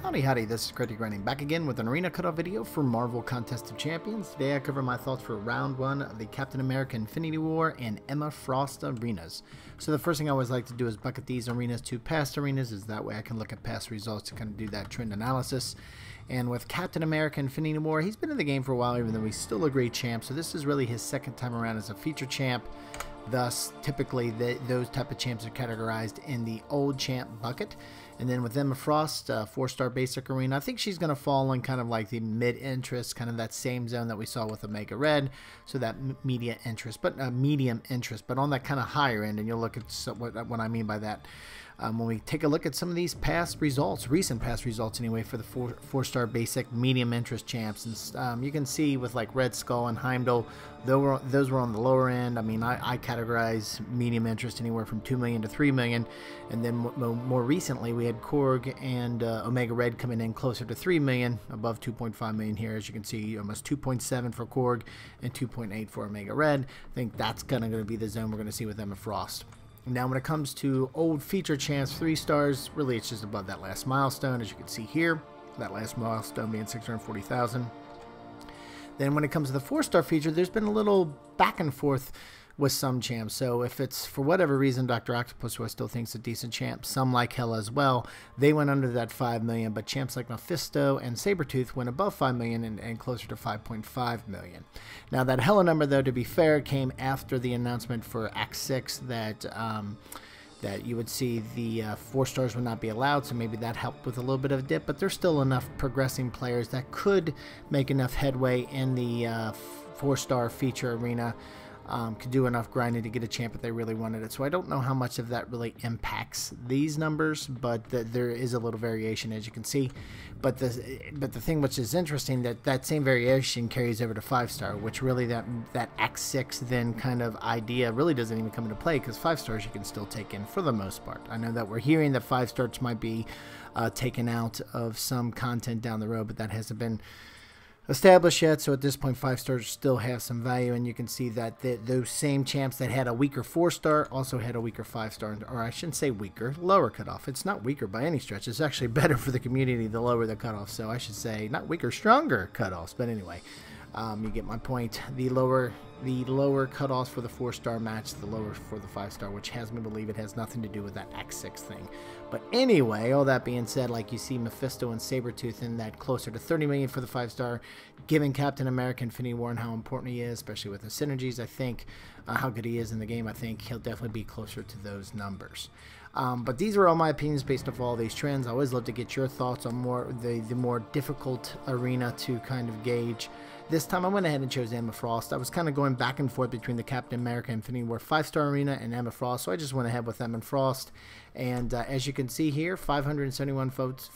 Howdy, this is Critic Running back again with an arena cutoff video for Marvel Contest of Champions. Today I cover my thoughts for round 1 of the Captain America Infinity War and Emma Frost arenas. So the first thing I always like to do is bucket these arenas to past arenas, is that way I can look at past results to kind of do that trend analysis. And with Captain America Infinity War, he's been in the game for a while, even though he's still a great champ, so this is really his second time around as a feature champ. Thus, typically, those type of champs are categorized in the old champ bucket. And then with Emma Frost, 4-star basic arena, I think she's going to fall in kind of like the mid-interest, kind of that same zone that we saw with Omega Red. So that medium interest, but on that kind of higher end. And you'll look at what I mean by that. When we take a look at some of these past results, recent past results anyway, for the 4-star basic medium interest champs, and you can see with like Red Skull and Heimdall, those were on the lower end. I mean, I categorize medium interest anywhere from 2 million to 3 million, and then more recently we had Korg and Omega Red coming in closer to 3 million, above 2.5 million here, as you can see, almost 2.7 for Korg and 2.8 for Omega Red. I think that's going to be the zone we're going to see with Emma Frost. Now, when it comes to old feature champs, 3 stars, really it's just above that last milestone, as you can see here, that last milestone being 640,000. Then when it comes to the 4-star feature, there's been a little back and forth with some champs. So if it's for whatever reason Dr. Octopus, who I still think is a decent champ, some like Hela as well, they went under that 5 million, but champs like Mephisto and Sabretooth went above 5 million and closer to 5.5 million. Now that Hela number, though, to be fair, came after the announcement for Act 6 that you would see the 4 stars would not be allowed, so maybe that helped with a little bit of a dip, but there's still enough progressing players that could make enough headway in the 4-star feature arena, could do enough grinding to get a champ if they really wanted it. So I don't know how much of that really impacts these numbers, but there is a little variation, as you can see. But the thing which is interesting, that same variation carries over to 5-star, which really that Act 6 then kind of idea really doesn't even come into play, because 5 stars you can still take in for the most part. I know that we're hearing that 5 stars might be taken out of some content down the road, but that hasn't been established yet. So at this point, 5 stars still have some value, and you can see that those same champs that had a weaker 4-star also had a weaker 5-star, or I shouldn't say weaker, lower cutoff. It's not weaker by any stretch. It's actually better for the community the lower the cutoff. So I should say not weaker, stronger cutoffs. But anyway, you get my point. The lower cutoffs for the 4-star match, the lower for the 5-star, which has me believe it has nothing to do with that Act 6 thing. But anyway, all that being said, like you see Mephisto and Sabretooth in that closer to 30 million for the 5-star, given Captain America Infinity War and how important he is, especially with the synergies, I think, how good he is in the game, I think he'll definitely be closer to those numbers. But these are all my opinions based off all these trends. I always love to get your thoughts on the more difficult arena to kind of gauge. This time I went ahead and chose Emma Frost. I was kind of going back and forth between the Captain America Infinity War 5-star arena and Emma Frost, so I just went ahead with Emma Frost. And as you can see here, 571 folks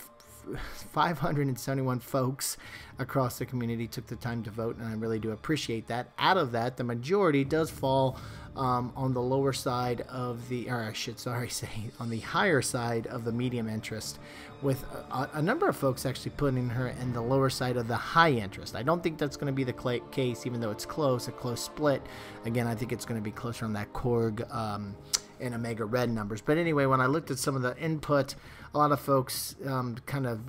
across the community took the time to vote, and I really do appreciate that. Out of that, the majority does fall on the lower side of the, or I should say on the higher side of the medium interest, with a number of folks actually putting her in the lower side of the high interest. I don't think that's going to be the case, even though it's close, a close split. Again, I think it's going to be closer on that Korg and Omega Red numbers. But anyway, when I looked at some of the input, a lot of folks kind of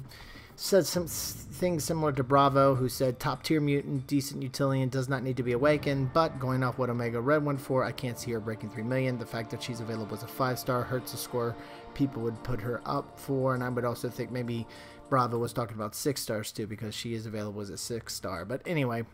said some things similar to Bravo, who said top tier mutant, decent utility, does not need to be awakened, but going off what Omega Red went for, I can't see her breaking 3 million. The fact that she's available as a 5-star hurts the score people would put her up for, and I would also think maybe Bravo was talking about 6 stars too, because she is available as a 6-star. But anyway,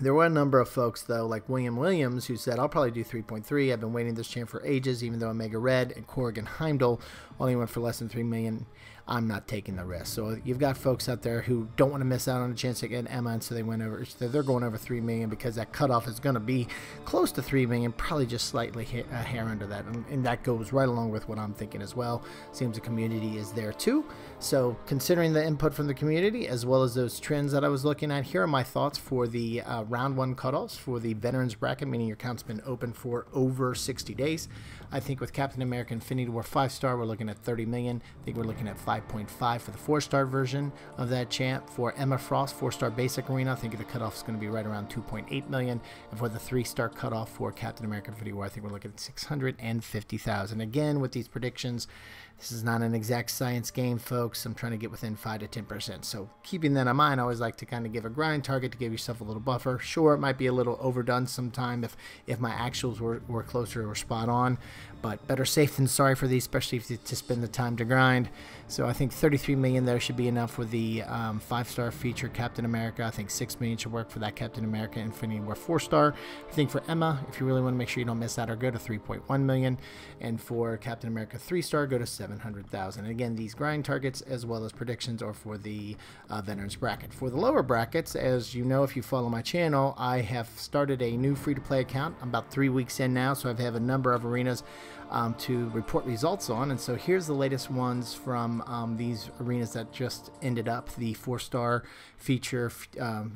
there were a number of folks, though, like William Williams, who said, I'll probably do 3.3. I've been waiting this champ for ages, even though Omega Red and Korg and Heimdall only went for less than 3 million. I'm not taking the risk. So you've got folks out there who don't want to miss out on a chance to get Emma, and so they're going over 3 million, because that cutoff is going to be close to 3 million, probably just slightly a hair under that, and that goes right along with what I'm thinking as well. Seems the community is there too. So considering the input from the community as well as those trends that I was looking at, here are my thoughts for the round 1 cutoffs for the veterans bracket, meaning your account's been open for over 60 days. I think with Captain America Infinity War 5-star, we're looking at 30 million. I think we're looking at 5.5 for the 4-star version of that champ. For Emma Frost 4-star basic arena, I think the cutoff is going to be right around 2.8 million. And for the 3-star cutoff for Captain America Infinity War, I think we're looking at 650,000. Again, with these predictions, This is not an exact science game, folks. I'm trying to get within 5 to 10%. So keeping that in mind, I always like to kind of give a grind target to give yourself a little buffer. Sure, it might be a little overdone sometime if my actuals were closer or spot on, but better safe than sorry for these, especially if you to spend the time to grind. So I think 33 million there should be enough with the 5-star feature Captain America. I think 6 million should work for that Captain America Infinity War 4-star. I think for Emma, if you really want to make sure you don't miss out, or go to 3.1 million, and for Captain America 3-star, go to 700,000. And again, these grind targets as well as predictions are for the veterans bracket. For the lower brackets, as you know, if you follow my channel, I have started a new free-to-play account. I'm about 3 weeks in now, so I have a number of arenas to report results on. And so here's the latest ones from these arenas that just ended up. The 4-star feature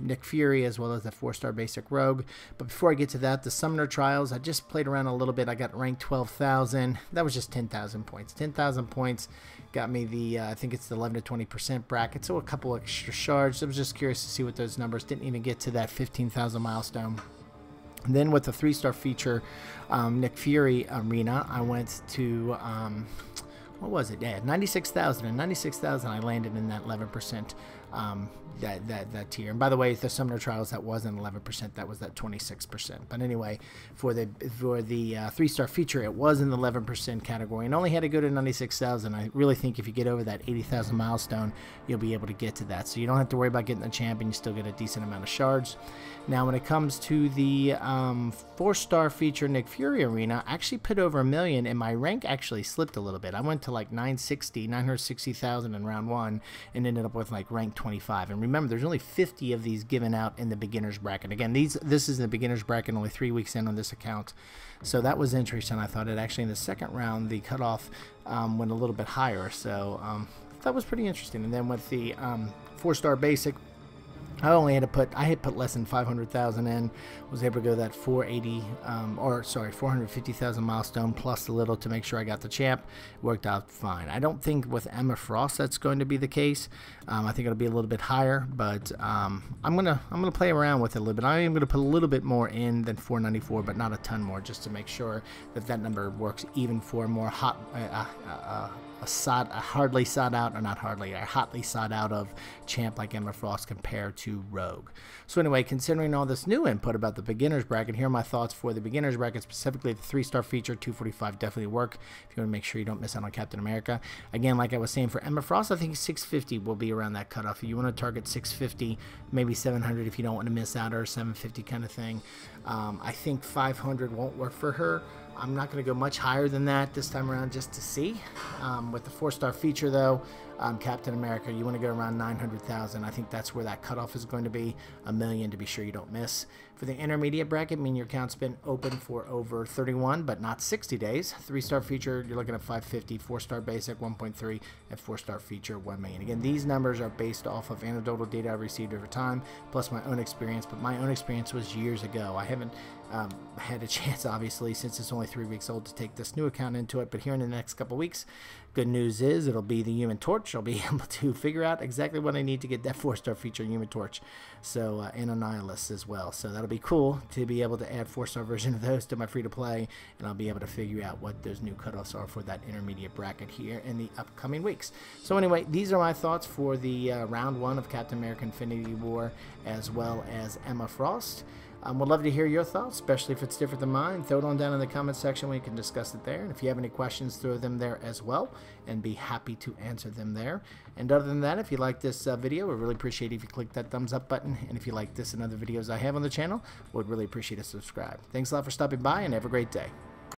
Nick Fury, as well as the 4-star basic Rogue. But before I get to that, the Summoner Trials, I just played around a little bit. I got ranked 12,000. That was just 10,000 points. 10,000 points got me the I think it's the 11 to 20% bracket, so a couple extra shards. I was just curious to see what those numbers. Didn't even get to that 15,000 milestone. And then with the 3-star feature Nick Fury arena, I went to what was it? Yeah, 96,000. And 96,000, I landed in that 11% that tier. And by the way, the Summoner Trials, that wasn't 11%, that was that 26%. But anyway, for the 3-star feature, it was in the 11% category and only had to go to 96,000. I really think if you get over that 80,000 milestone, you'll be able to get to that. So you don't have to worry about getting the champion. You still get a decent amount of shards. Now, when it comes to the 4-star feature Nick Fury arena, I actually put over 1 million, and my rank actually slipped a little bit. I went to like 960,000 in round 1 and ended up with like rank 25. And remember, there's only 50 of these given out in the beginner's bracket. Again, this is the beginner's bracket, only 3 weeks in on this account. So that was interesting. I thought it actually in the second round, the cutoff went a little bit higher. So that was pretty interesting. And then with the 4-star basic, I had put less than 500,000 in, was able to go that 450,000 milestone plus a little to make sure I got the champ. It worked out fine. I don't think with Emma Frost that's going to be the case. I think it'll be a little bit higher, but I'm gonna play around with it a little bit. I am gonna put a little bit more in than 494, but not a ton more, just to make sure that number works even for a more hotly sought out of champ like Emma Frost compared to Rogue. So anyway, considering all this new input about the beginner's bracket, here are my thoughts for the beginner's bracket, specifically the 3-star feature. 245 definitely work if you want to make sure you don't miss out on Captain America. Again, like I was saying, for Emma Frost, I think 650 will be around that cutoff. If you want to target 650, maybe 700 if you don't want to miss out, or 750 kind of thing. I think 500 won't work for her. I'm not going to go much higher than that this time around just to see. With the 4-star feature, though, Captain America, you want to go around 900,000. I think that's where that cutoff is going to be, 1 million to be sure you don't miss. For the intermediate bracket, meaning your account's been open for over 31 but not 60 days. 3-star feature, you're looking at 550, 4-star basic 1.3, and 4-star feature 1 million. Again, these numbers are based off of anecdotal data I've received over time, plus my own experience, but my own experience was years ago. I haven't had a chance, obviously, since it's only 3 weeks old, to take this new account into it, but here in the next couple weeks, good news is it'll be the Human Torch. I'll be able to figure out exactly what I need to get that 4-star feature Human Torch, so and Annihilus as well. So that'll be cool to be able to add 4-star version of those to my free-to-play, and I'll be able to figure out what those new cutoffs are for that intermediate bracket here in the upcoming weeks. So anyway, these are my thoughts for the round 1 of Captain America Infinity War, as well as Emma Frost. Would love to hear your thoughts, especially if it's different than mine. Throw it on down in the comment section. We can discuss it there. And if you have any questions, throw them there as well, and be happy to answer them there. And other than that, if you like this video, we'd really appreciate it if you click that thumbs up button. And if you like this and other videos I have on the channel, we'd really appreciate a subscribe. Thanks a lot for stopping by, and have a great day.